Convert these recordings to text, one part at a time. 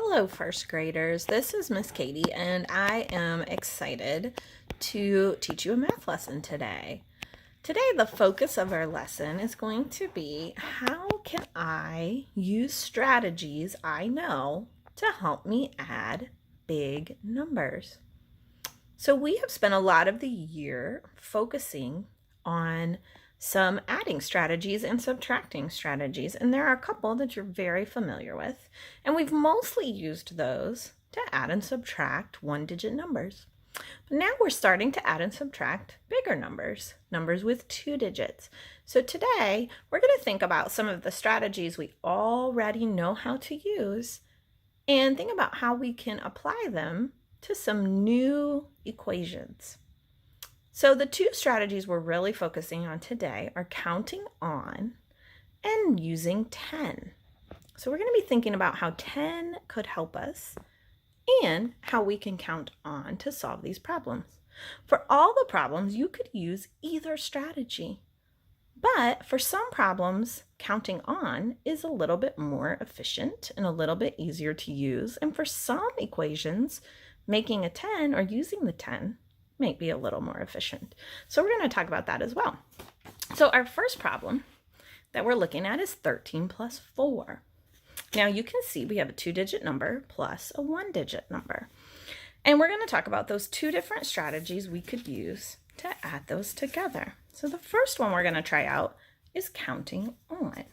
Hello, first graders. This is Miss Katie, and I am excited to teach you a math lesson today. Today, the focus of our lesson is going to be how can I use strategies I know to help me add big numbers. So we have spent a lot of the year focusing on some adding strategies and subtracting strategies, and there are a couple that you're very familiar with, and we've mostly used those to add and subtract one-digit numbers. But now we're starting to add and subtract bigger numbers, numbers with 2 digits. So today we're going to think about some of the strategies we already know how to use and think about how we can apply them to some new equations. So the two strategies we're really focusing on today are counting on and using 10. So we're going to be thinking about how 10 could help us and how we can count on to solve these problems. For all the problems, you could use either strategy. But for some problems, counting on is a little bit more efficient and a little bit easier to use. And for some equations, making a 10 or using the 10 may be a little more efficient. So we're going to talk about that as well. So our first problem that we're looking at is 13 plus 4. Now you can see we have a 2-digit number plus a 1-digit number. And we're going to talk about those two different strategies we could use to add those together. So the first one we're going to try out is counting on.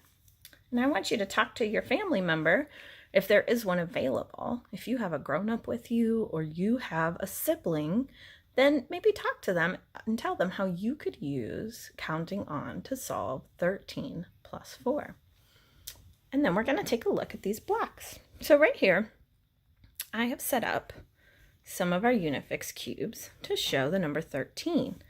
And I want you to talk to your family member if there is one available. If you have a grown-up with you or you have a sibling, then maybe talk to them and tell them how you could use counting on to solve 13 plus 4. And then we're going to take a look at these blocks. So right here, I have set up some of our Unifix cubes to show the number 13.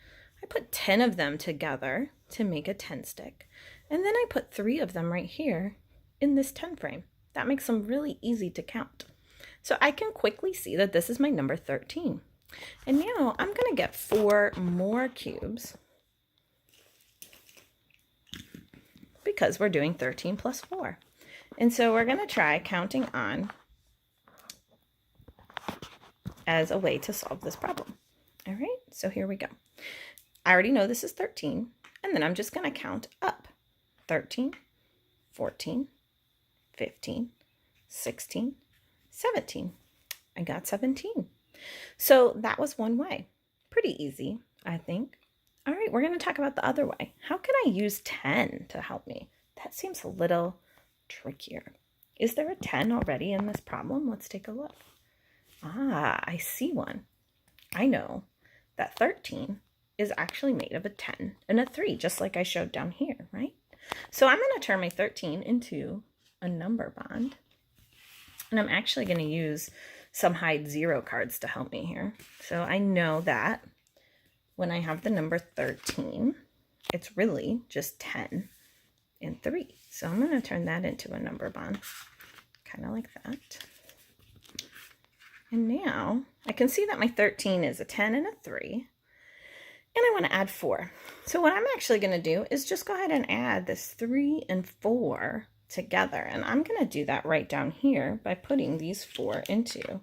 I put 10 of them together to make a 10 stick. And then I put 3 of them right here in this 10 frame. That makes them really easy to count. So I can quickly see that this is my number 13. And now I'm going to get 4 more cubes because we're doing 13 plus 4. And so we're going to try counting on as a way to solve this problem. All right, so here we go. I already know this is 13, and then I'm just going to count up. 13, 14, 15, 16, 17. I got 17. So that was one way. Pretty easy, I think. All right, we're going to talk about the other way. How can I use 10 to help me? That seems a little trickier. Is there a 10 already in this problem? Let's take a look. Ah, I see one. I know that 13 is actually made of a 10 and a 3, just like I showed down here, right? So I'm going to turn my 13 into a number bond. And I'm actually going to use some hide 0 cards to help me here. So I know that when I have the number 13, it's really just 10 and 3. So I'm going to turn that into a number bond, kind of like that. And now I can see that my 13 is a 10 and a 3. And I want to add 4. So what I'm actually going to do is just go ahead and add this 3 and 4 together. And I'm going to do that right down here by putting these 4 into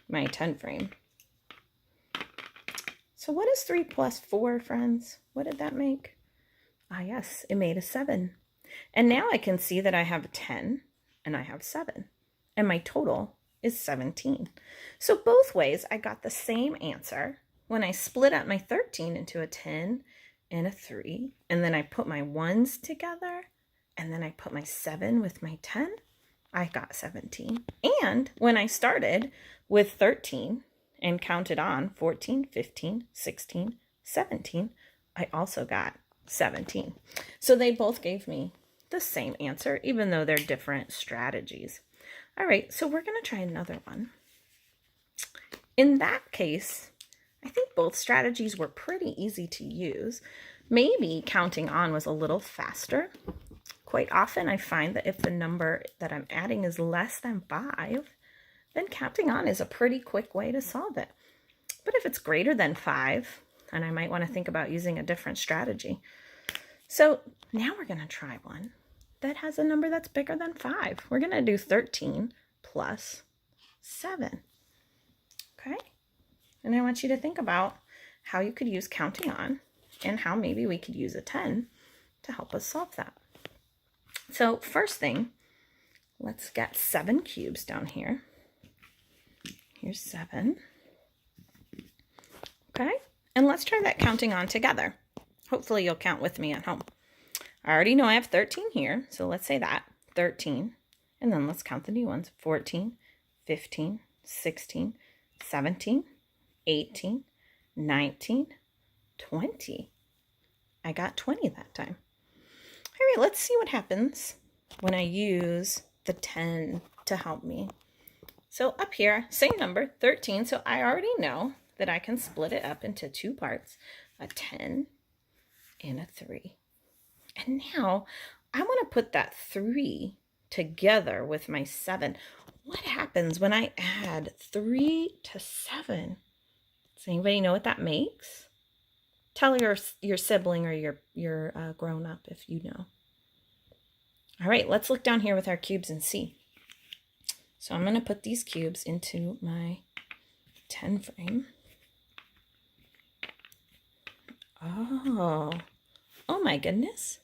my 10 frame. So what is 3 plus 4, friends? What did that make? Ah, yes, it made a 7. And now I can see that I have 10 and I have 7. And my total is 17. So both ways I got the same answer when I split up my 13 into a 10 and a 3. And then I put my 1s together. And then I put my 7 with my 10. I got 17. And when I started with 13 and counted on 14, 15, 16, 17, I also got 17. So they both gave me the same answer, even though they're different strategies. All right, so we're going to try another one. In that case, I think both strategies were pretty easy to use. Maybe counting on was a little faster. Quite often I find that if the number that I'm adding is less than 5, then counting on is a pretty quick way to solve it. But if it's greater than 5, then I might want to think about using a different strategy. So now we're going to try one that has a number that's bigger than 5. We're going to do 13 plus 7. Okay? And I want you to think about how you could use counting on and how maybe we could use a 10 to help us solve that. So first thing, let's get 7 cubes down here. Here's 7. Okay? And let's try that counting on together. Hopefully you'll count with me at home. I already know I have 13 here, so let's say that. 13. And then let's count the new ones. 14, 15, 16, 17, 18, 19, 20. I got 20 that time. All right, let's see what happens when I use the 10 to help me. So up here, same number, 13. So I already know that I can split it up into 2 parts, a 10 and a 3. And now I want to put that 3 together with my 7. What happens when I add 3 to 7? Does anybody know what that makes? Tell your sibling or your grown-up if you know. All right, let's look down here with our cubes and see. So I'm going to put these cubes into my 10 frame. Oh my goodness.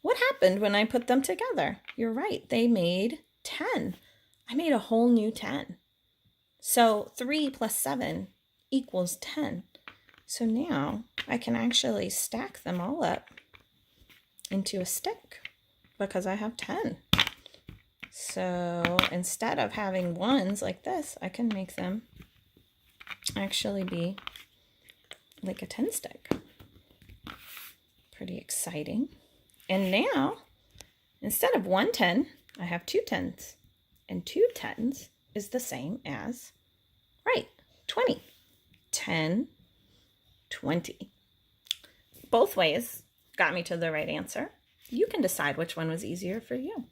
What happened when I put them together? You're right, they made 10. I made a whole new 10. So 3 plus 7 equals 10. So now I can actually stack them all up into a stick because I have 10. So instead of having ones like this, I can make them actually be like a 10 stick. Pretty exciting. And now, instead of 1 10, I have 2 10s. And 2 10s is the same as, right, 20. 10, 20. Both ways got me to the right answer. You can decide which one was easier for you.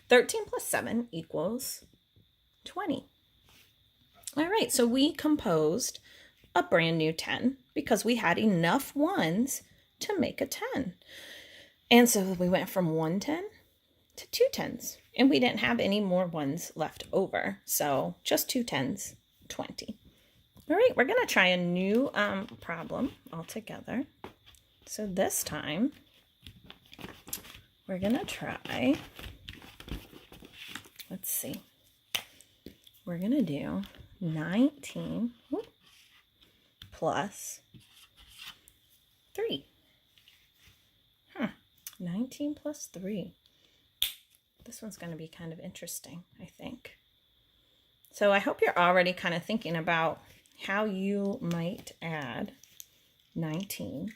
13 plus 7 equals 20. All right, so we composed a brand new 10 because we had enough ones to make a 10. And so we went from 1 10 to 2 10s, and we didn't have any more ones left over. So just 2 10s, 20. All right, we're going to try a new problem altogether. So this time, we're going to try, let's see, we're going to do 19 plus 3. 19 plus 3. This one's going to be kind of interesting, I think. So I hope you're already kind of thinking about how you might add 19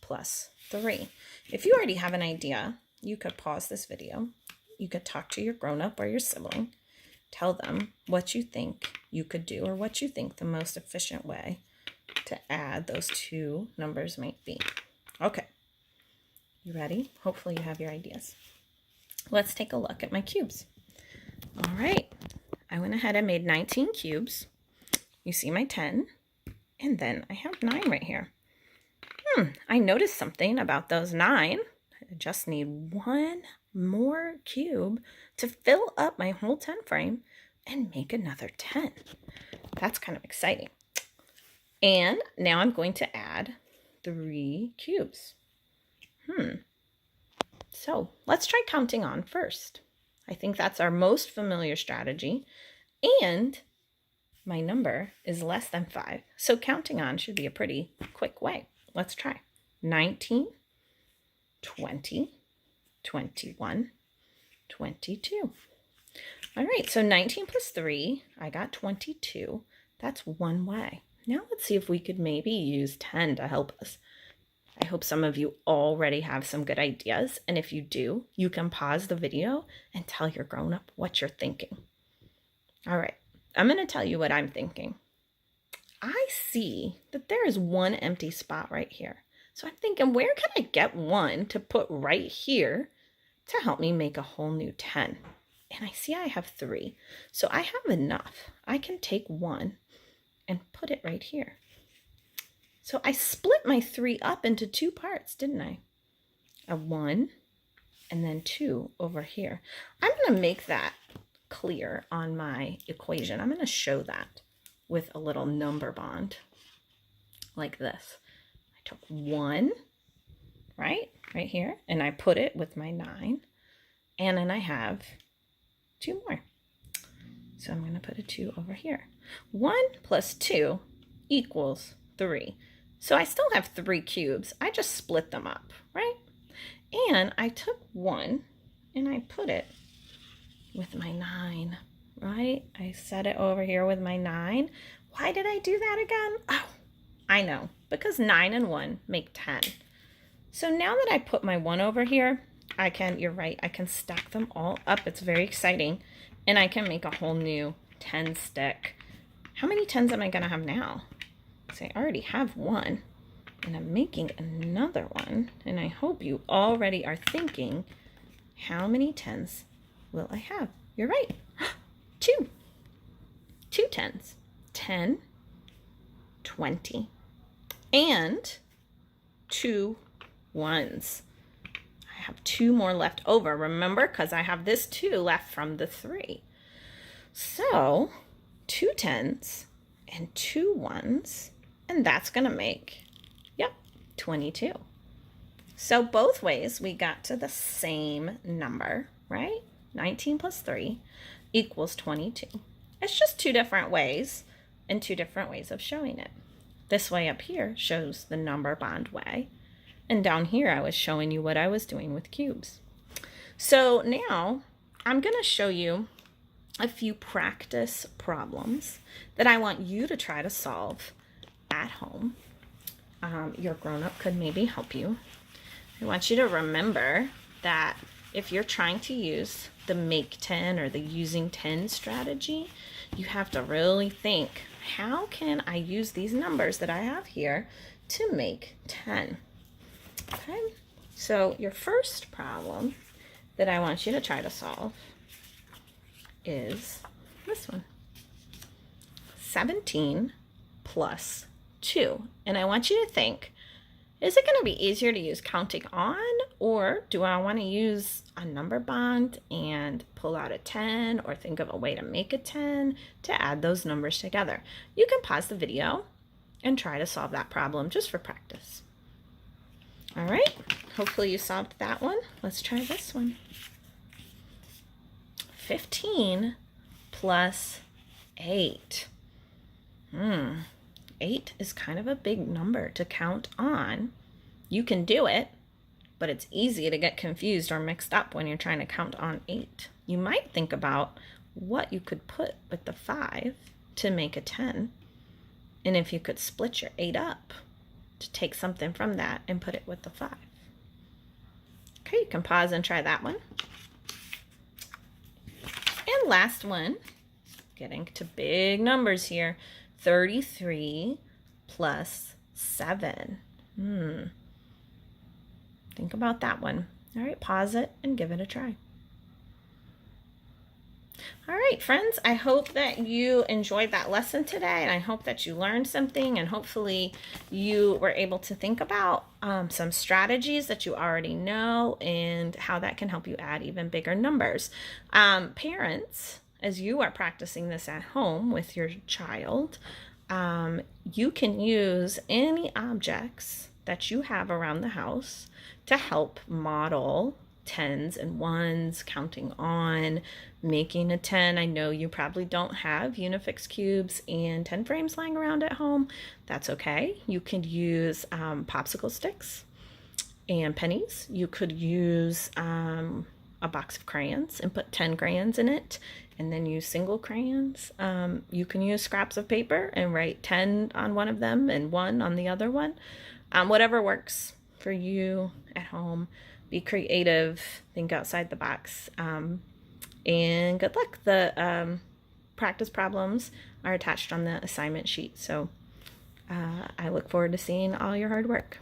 plus 3. If you already have an idea, you could pause this video. You could talk to your grown-up or your sibling. Tell them what you think you could do or what you think the most efficient way to add those 2 numbers might be. Okay. You ready? Hopefully you have your ideas. Let's take a look at my cubes. All right. I went ahead and made 19 cubes. You see my 10. And then I have 9 right here. I noticed something about those 9. I just need 1 more cube to fill up my whole 10 frame and make another 10. That's kind of exciting. And now I'm going to add 3 cubes. So let's try counting on first. I think that's our most familiar strategy. And my number is less than 5. So counting on should be a pretty quick way. Let's try. 19, 20, 21, 22. All right, so 19 plus 3, I got 22. That's one way. Now let's see if we could maybe use 10 to help us. I hope some of you already have some good ideas, and if you do, you can pause the video and tell your grown-up what you're thinking. All right, I'm going to tell you what I'm thinking. I see that there is 1 empty spot right here. So I'm thinking, where can I get 1 to put right here to help me make a whole new 10? And I see I have 3. So I have enough. I can take 1 and put it right here. So I split my 3 up into 2 parts, didn't I? A 1 and then 2 over here. I'm going to make that clear on my equation. I'm going to show that with a little number bond like this. I took 1, right here, and I put it with my 9, and then I have 2 more. So I'm going to put a 2 over here. 1 plus 2 equals 3. So I still have 3 cubes. I just split them up, right? And I took 1 and I put it with my 9, right? I set it over here with my 9. Why did I do that again? Oh, I know, because 9 and 1 make 10. So now that I put my 1 over here, you're right, I can stack them all up. It's very exciting. And I can make a whole new 10 stick. How many 10s am I going to have now? So I already have 1. And I'm making another one. And I hope you already are thinking, how many 10s will I have? You're right. 2. 2 10s. 10, 20. And 2 1s. I have 2 more left over, remember, because I have this 2 left from the 3. So 2 10s and 2 1s, and that's going to make, 22. So both ways we got to the same number, right? 19 plus 3 equals 22. It's just 2 different ways and 2 different ways of showing it. This way up here shows the number bond way. And down here, I was showing you what I was doing with cubes. So now I'm going to show you a few practice problems that I want you to try to solve at home. Your grown-up could maybe help you. I want you to remember that if you're trying to use the make 10 or the using 10 strategy, you have to really think, how can I use these numbers that I have here to make 10? Okay, so your first problem that I want you to try to solve is this one. 17 plus 2. And I want you to think, is it going to be easier to use counting on, or do I want to use a number bond and pull out a 10 or think of a way to make a 10 to add those numbers together? You can pause the video and try to solve that problem just for practice. All right, hopefully you solved that one. Let's try this one. 15 plus 8. 8 is kind of a big number to count on. You can do it, but it's easy to get confused or mixed up when you're trying to count on 8. You might think about what you could put with the 5 to make a 10, and if you could split your 8 up to take something from that and put it with the 5. Okay, you can pause and try that one. And last one, getting to big numbers here, 33 plus 7. Think about that one. All right, pause it and give it a try. All right, friends, I hope that you enjoyed that lesson today, and I hope that you learned something, and hopefully you were able to think about some strategies that you already know and how that can help you add even bigger numbers. Parents, as you are practicing this at home with your child, you can use any objects that you have around the house to help model 10s and 1s, counting on, making a 10. I know you probably don't have Unifix cubes and 10 frames lying around at home. That's okay. You could use popsicle sticks and pennies. You could use a box of crayons and put 10 crayons in it, and then use single crayons. You can use scraps of paper and write 10 on one of them and 1 on the other one. Whatever works for you at home. Be creative, think outside the box, and good luck. The practice problems are attached on the assignment sheet, so I look forward to seeing all your hard work.